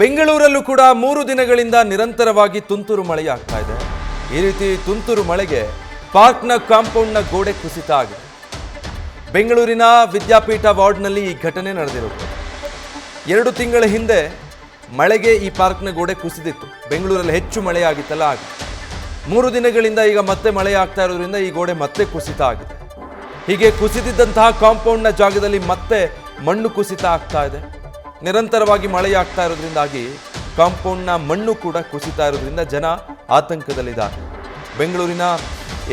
ಬೆಂಗಳೂರಲ್ಲೂ ಕೂಡ 3 ದಿನಗಳಿಂದ ನಿರಂತರವಾಗಿ ತುಂತುರು ಮಳೆಯಾಗ್ತಾ ಇದೆ. ಈ ರೀತಿ ತುಂತುರು ಮಳೆಗೆ ಪಾರ್ಕ್ನ ಕಾಂಪೌಂಡ್ನ ಗೋಡೆ ಕುಸಿತ ಆಗಿದೆ. ಬೆಂಗಳೂರಿನ ವಿದ್ಯಾಪೀಠ ವಾರ್ಡ್ನಲ್ಲಿ ಈ ಘಟನೆ ನಡೆದಿರುತ್ತೆ. 2 ತಿಂಗಳ ಹಿಂದೆ ಮಳೆಗೆ ಈ ಪಾರ್ಕ್ನ ಗೋಡೆ ಕುಸಿದಿತ್ತು. ಬೆಂಗಳೂರಲ್ಲಿ ಹೆಚ್ಚು ಮಳೆಯಾಗಿತ್ತಲ್ಲ ಆಗ 3 ದಿನಗಳಿಂದ ಈಗ ಮತ್ತೆ ಮಳೆ ಆಗ್ತಾ ಇರೋದ್ರಿಂದ ಈ ಗೋಡೆ ಮತ್ತೆ ಕುಸಿತ ಆಗಿದೆ. ಹೀಗೆ ಕುಸಿದಿದ್ದಂತಹ ಕಾಂಪೌಂಡ್ನ ಜಾಗದಲ್ಲಿ ಮತ್ತೆ ಮಣ್ಣು ಕುಸಿತ ಆಗ್ತಾ ಇದೆ. ನಿರಂತರವಾಗಿ ಮಳೆಯಾಗ್ತಾ ಇರೋದ್ರಿಂದಾಗಿ ಕಾಂಪೌಂಡ್ನ ಮಣ್ಣು ಕೂಡ ಕುಸಿತಾ ಇರೋದ್ರಿಂದ ಜನ ಆತಂಕದಲ್ಲಿದ್ದಾರೆ. ಬೆಂಗಳೂರಿನ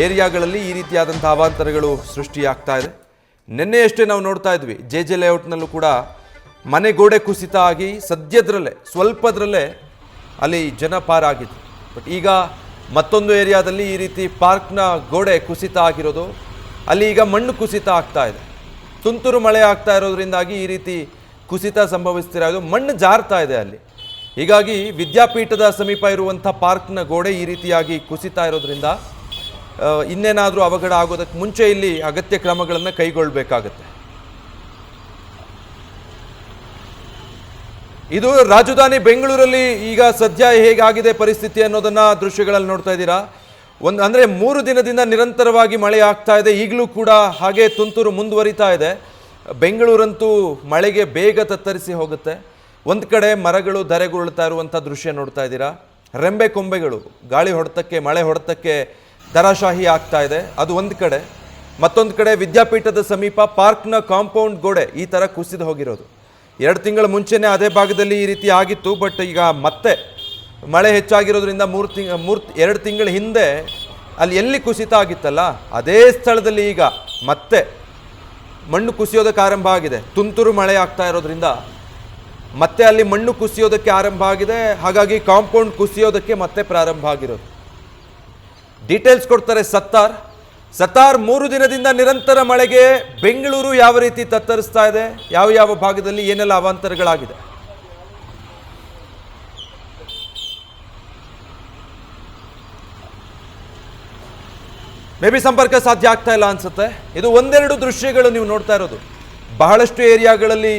ಏರಿಯಾಗಳಲ್ಲಿ ಈ ರೀತಿಯಾದಂಥ ಅವಾಂತರಗಳು ಸೃಷ್ಟಿಯಾಗ್ತಾ ಇದೆ. ನಿನ್ನೆಯಷ್ಟೇ ನಾವು ನೋಡ್ತಾ ಇದ್ವಿ, ಜೆ ಲೇಔಟ್ನಲ್ಲೂ ಕೂಡ ಮನೆ ಗೋಡೆ ಕುಸಿತ ಆಗಿ ಸದ್ಯದರಲ್ಲೇ ಸ್ವಲ್ಪದರಲ್ಲೇ ಅಲ್ಲಿ ಜನ ಪಾರಾಗಿತ್ತು. ಬಟ್ ಈಗ ಮತ್ತೊಂದು ಏರಿಯಾದಲ್ಲಿ ಈ ರೀತಿ ಪಾರ್ಕ್ನ ಗೋಡೆ ಕುಸಿತ ಆಗಿರೋದು, ಅಲ್ಲಿ ಈಗ ಮಣ್ಣು ಕುಸಿತ ಆಗ್ತಾ ಇದೆ. ತುಂತುರು ಮಳೆ ಆಗ್ತಾ ಇರೋದ್ರಿಂದಾಗಿ ಈ ರೀತಿ ಕುಸಿತ ಸಂಭವಿಸ್ತಿರೋದು, ಮಣ್ಣು ಜಾರ್ತಾ ಇದೆ ಅಲ್ಲಿ. ಹೀಗಾಗಿ ವಿದ್ಯಾಪೀಠದ ಸಮೀಪ ಇರುವಂಥ ಪಾರ್ಕ್ನ ಗೋಡೆ ಈ ರೀತಿಯಾಗಿ ಕುಸಿತಾ ಇರೋದ್ರಿಂದ ಇನ್ನೇನಾದರೂ ಅವಘಡ ಆಗೋದಕ್ಕೆ ಮುಂಚೆ ಇಲ್ಲಿ ಅಗತ್ಯ ಕ್ರಮಗಳನ್ನು ಕೈಗೊಳ್ಳಬೇಕಾಗತ್ತೆ. ಇದು ರಾಜಧಾನಿ ಬೆಂಗಳೂರಲ್ಲಿ ಈಗ ಸದ್ಯ ಹೇಗಾಗಿದೆ ಪರಿಸ್ಥಿತಿ ಅನ್ನೋದನ್ನ ದೃಶ್ಯಗಳಲ್ಲಿ ನೋಡ್ತಾ ಇದ್ದೀರಾ. ಅಂದರೆ 3 ದಿನದಿಂದ ನಿರಂತರವಾಗಿ ಮಳೆ ಆಗ್ತಾ ಇದೆ. ಈಗಲೂ ಕೂಡ ಹಾಗೆ ತುಂತುರು ಮುಂದುವರಿತಾ ಇದೆ. ಬೆಂಗಳೂರಂತೂ ಮಳೆಗೆ ಬೇಗ ತತ್ತರಿಸಿ ಹೋಗುತ್ತೆ. ಒಂದು ಕಡೆ ಮರಗಳು ಧರೆಗುರುಳ್ತಾ ಇರುವಂಥ ದೃಶ್ಯ ನೋಡ್ತಾ ಇದ್ದೀರಾ. ರೆಂಬೆ ಕೊಂಬೆಗಳು ಗಾಳಿ ಹೊಡೆತಕ್ಕೆ, ಮಳೆ ಹೊಡೆತಕ್ಕೆ ಧರಾಶಾಹಿ ಆಗ್ತಾ ಇದೆ. ಅದು ಒಂದು ಕಡೆ. ಮತ್ತೊಂದು ಕಡೆ ವಿದ್ಯಾಪೀಠದ ಸಮೀಪ ಪಾರ್ಕ್ನ ಕಾಂಪೌಂಡ್ ಗೋಡೆ ಈ ಥರ ಕುಸಿದು ಹೋಗಿರೋದು. 2 ತಿಂಗಳ ಮುಂಚೆನೇ ಅದೇ ಭಾಗದಲ್ಲಿ ಈ ರೀತಿ ಆಗಿತ್ತು. ಬಟ್ ಈಗ ಮತ್ತೆ ಮಳೆ ಹೆಚ್ಚಾಗಿರೋದ್ರಿಂದ 2 ತಿಂಗಳ ಹಿಂದೆ ಅಲ್ಲಿ ಎಲ್ಲಿ ಕುಸಿತ ಆಗಿತ್ತಲ್ಲ ಅದೇ ಸ್ಥಳದಲ್ಲಿ ಈಗ ಮತ್ತೆ ಮಣ್ಣು ಕುಸಿಯೋದಕ್ಕೆ ಆರಂಭ ಆಗಿದೆ. ತುಂತುರು ಮಳೆ ಆಗ್ತಾ ಇರೋದ್ರಿಂದ ಮತ್ತೆ ಅಲ್ಲಿ ಮಣ್ಣು ಕುಸಿಯೋದಕ್ಕೆ ಆರಂಭ ಆಗಿದೆ. ಹಾಗಾಗಿ ಕಾಂಪೌಂಡ್ ಕುಸಿಯೋದಕ್ಕೆ ಮತ್ತೆ ಪ್ರಾರಂಭ ಆಗಿರೋದು. ಡೀಟೇಲ್ಸ್ ಕೊಡ್ತಾರೆ ಸತ್ತಾರ್. 3 ದಿನದಿಂದ ನಿರಂತರ ಮಳೆಗೆ ಬೆಂಗಳೂರು ಯಾವ ರೀತಿ ತತ್ತರಿಸ್ತಾ ಇದೆ, ಯಾವ ಭಾಗದಲ್ಲಿ ಏನೆಲ್ಲ ಅವಾಂತರಗಳಾಗಿದೆ. ಮೇ ಬಿ ಸಂಪರ್ಕ ಸಾಧ್ಯ ಆಗ್ತಾ ಇಲ್ಲ ಅನ್ಸುತ್ತೆ. ಇದು ಒಂದೆರಡು ದೃಶ್ಯಗಳು ನೀವು ನೋಡ್ತಾ ಇರೋದು. ಬಹಳಷ್ಟು ಏರಿಯಾಗಳಲ್ಲಿ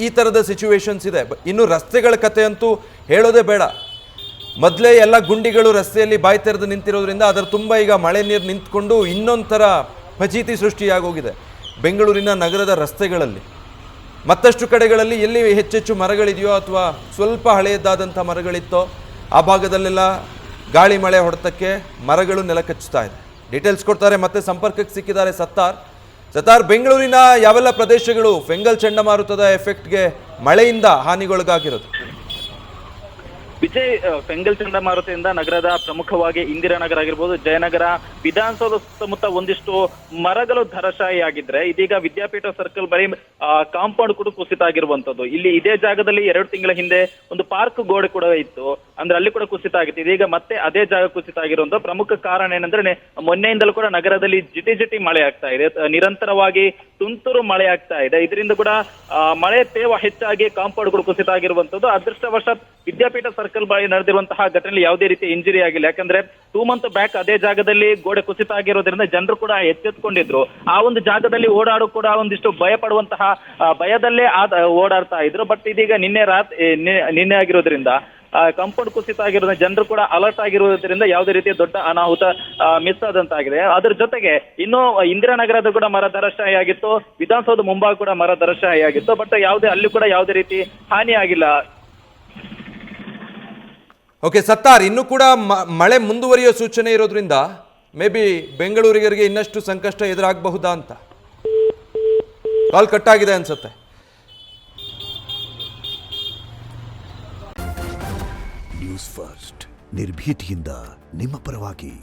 ಈ ಥರದ ಸಿಚುವೇಶನ್ಸ್ ಇದೆ. ಇನ್ನು ರಸ್ತೆಗಳ ಕತೆ ಅಂತೂ ಹೇಳೋದೇ ಬೇಡ. ಮೊದಲೇ ಎಲ್ಲ ಗುಂಡಿಗಳು ರಸ್ತೆಯಲ್ಲಿ ಬಾಯಿ ತೆರೆದು ನಿಂತಿರೋದ್ರಿಂದ ಅದರ ತುಂಬ ಈಗ ಮಳೆ ನೀರು ನಿಂತ್ಕೊಂಡು ಇನ್ನೊಂಥರ ಫಜೀತಿ ಸೃಷ್ಟಿಯಾಗೋಗಿದೆ ಬೆಂಗಳೂರಿನ ನಗರದ ರಸ್ತೆಗಳಲ್ಲಿ. ಮತ್ತಷ್ಟು ಕಡೆಗಳಲ್ಲಿ ಎಲ್ಲಿ ಹೆಚ್ಚೆಚ್ಚು ಮರಗಳಿದೆಯೋ ಅಥವಾ ಸ್ವಲ್ಪ ಹಳೆಯದಾದಂಥ ಮರಗಳಿತ್ತೋ ಆ ಭಾಗದಲ್ಲೆಲ್ಲ ಗಾಳಿ ಮಳೆ ಹೊಡೆತಕ್ಕೆ ಮರಗಳು ನೆಲಕಚ್ಚುತ್ತಾ ಇದೆ. ಡೀಟೇಲ್ಸ್ ಕೊಡ್ತಾರೆ. ಮತ್ತೆ ಸಂಪರ್ಕಕ್ಕೆ ಸಿಕ್ಕಿದ್ದಾರೆ ಸತ್ತಾರ್. ಬೆಂಗಳೂರಿನ ಯಾವೆಲ್ಲ ಪ್ರದೇಶಗಳು ಫೆಂಗಲ್ ಚಂಡಮಾರುತದ ಎಫೆಕ್ಟ್ಗೆ ಮಳೆಯಿಂದ ಹಾನಿಗೊಳಗಾಗಿರೋದು? ವಿಜಯ್, ಫೆಂಗಲ್ ಚಂಡಮಾರುತದಿಂದ ನಗರದ ಪ್ರಮುಖವಾಗಿ ಇಂದಿರಾನಗರ ಆಗಿರ್ಬೋದು, ಜಯನಗರ, ವಿಧಾನಸೌಧ ಸುತ್ತಮುತ್ತ ಒಂದಿಷ್ಟು ಮರಗಳು ಧರಾಶಾಹಿಯಾಗಿದ್ರೆ ಇದೀಗ ವಿದ್ಯಾಪೀಠ ಸರ್ಕಲ್ ಬಳಿ ಕಾಂಪೌಂಡ್ ಕೂಡ ಕುಸಿತ ಆಗಿರುವಂತದ್ದು. ಇಲ್ಲಿ ಇದೇ ಜಾಗದಲ್ಲಿ 2 ತಿಂಗಳ ಹಿಂದೆ ಒಂದು ಪಾರ್ಕ್ ಗೋಡೆ ಕೂಡ ಇತ್ತು, ಅಂದ್ರೆ ಅಲ್ಲಿ ಕೂಡ ಕುಸಿತ ಆಗಿತ್ತು. ಇದೀಗ ಮತ್ತೆ ಅದೇ ಜಾಗ ಕುಸಿತ ಆಗಿರುವಂತ ಪ್ರಮುಖ ಕಾರಣ ಏನಂದ್ರೆ ಮೊನ್ನೆಯಿಂದಲೂ ಕೂಡ ನಗರದಲ್ಲಿ ಜಿಟಿ ಮಳೆ ಆಗ್ತಾ ಇದೆ. ನಿರಂತರವಾಗಿ ತುಂತುರು ಮಳೆ ಆಗ್ತಾ ಇದೆ. ಇದರಿಂದ ಕೂಡ ಮಳೆ ತೇವ ಹೆಚ್ಚಾಗಿ ಕಾಂಪೌಂಡ್ ಕೂಡ ಕುಸಿತ ಆಗಿರುವಂತದ್ದು. ಅದೃಷ್ಟವಶಾತ್ ವಿದ್ಯಾಪೀಠ ಸರ್ಕಲ್ ಬಳಿ ನಡೆದಿರುವಂತಹ ಘಟನೆಯಲ್ಲಿ ಯಾವುದೇ ರೀತಿ ಇಂಜುರಿ ಆಗಿಲ್ಲ. ಯಾಕಂದ್ರೆ 2 ಮಂತ್ ಬ್ಯಾಕ್ ಅದೇ ಜಾಗದಲ್ಲಿ ಗೋಡೆ ಕುಸಿತ ಆಗಿರೋದ್ರಿಂದ ಜನರು ಕೂಡ ಎಚ್ಚೆತ್ಕೊಂಡಿದ್ರು. ಆ ಒಂದು ಜಾಗದಲ್ಲಿ ಓಡಾಡು ಕೂಡ ಒಂದಿಷ್ಟು ಭಯ ಪಡುವಂತಹ ಭಯದಲ್ಲೇ ಓಡಾಡ್ತಾ ಇದ್ರು. ಬಟ್ ಇದೀಗ ನಿನ್ನೆ ಆಗಿರೋದ್ರಿಂದ ಕಾಂಪೌಂಡ್ ಕುಸಿತ ಆಗಿರೋದ್ರಿಂದ ಜನರು ಕೂಡ ಅಲರ್ಟ್ ಆಗಿರುವುದರಿಂದ ಯಾವುದೇ ರೀತಿಯ ದೊಡ್ಡ ಅನಾಹುತ ಮಿಸ್ ಆದಂತಾಗಿದೆ. ಅದರ ಜೊತೆಗೆ ಇನ್ನು ಇಂದಿರಾನಗರದ ಕೂಡ ಮರ ಧರಾಶಾಹಿಯಾಗಿತ್ತು, ವಿಧಾನಸೌಧ ಮುಂಭಾಗ ಕೂಡ ಮರ ಧರಾಶಾಹಿಯಾಗಿತ್ತು. ಬಟ್ ಅಲ್ಲಿ ಕೂಡ ಯಾವುದೇ ರೀತಿ ಹಾನಿ ಆಗಿಲ್ಲ. ಓಕೆ ಸತ್ತಾರ್, ಇನ್ನೂ ಕೂಡ ಮಳೆ ಮುಂದುವರಿಯೋ ಸೂಚನೆ ಇರೋದ್ರಿಂದ ಮೇ ಬಿ ಬೆಂಗಳೂರಿಗರಿಗೆ ಇನ್ನಷ್ಟು ಸಂಕಷ್ಟ ಎದುರಾಗಬಹುದಾ ಅಂತ. ಕಾಲ್ ಕಟ್ಟಾಗಿದೆ ಅನ್ಸುತ್ತೆ. ನ್ಯೂಸ್ ಫಸ್ಟ್, ನಿರ್ಭೀತಿಯಿಂದ ನಿಮ್ಮ ಪರವಾಗಿ.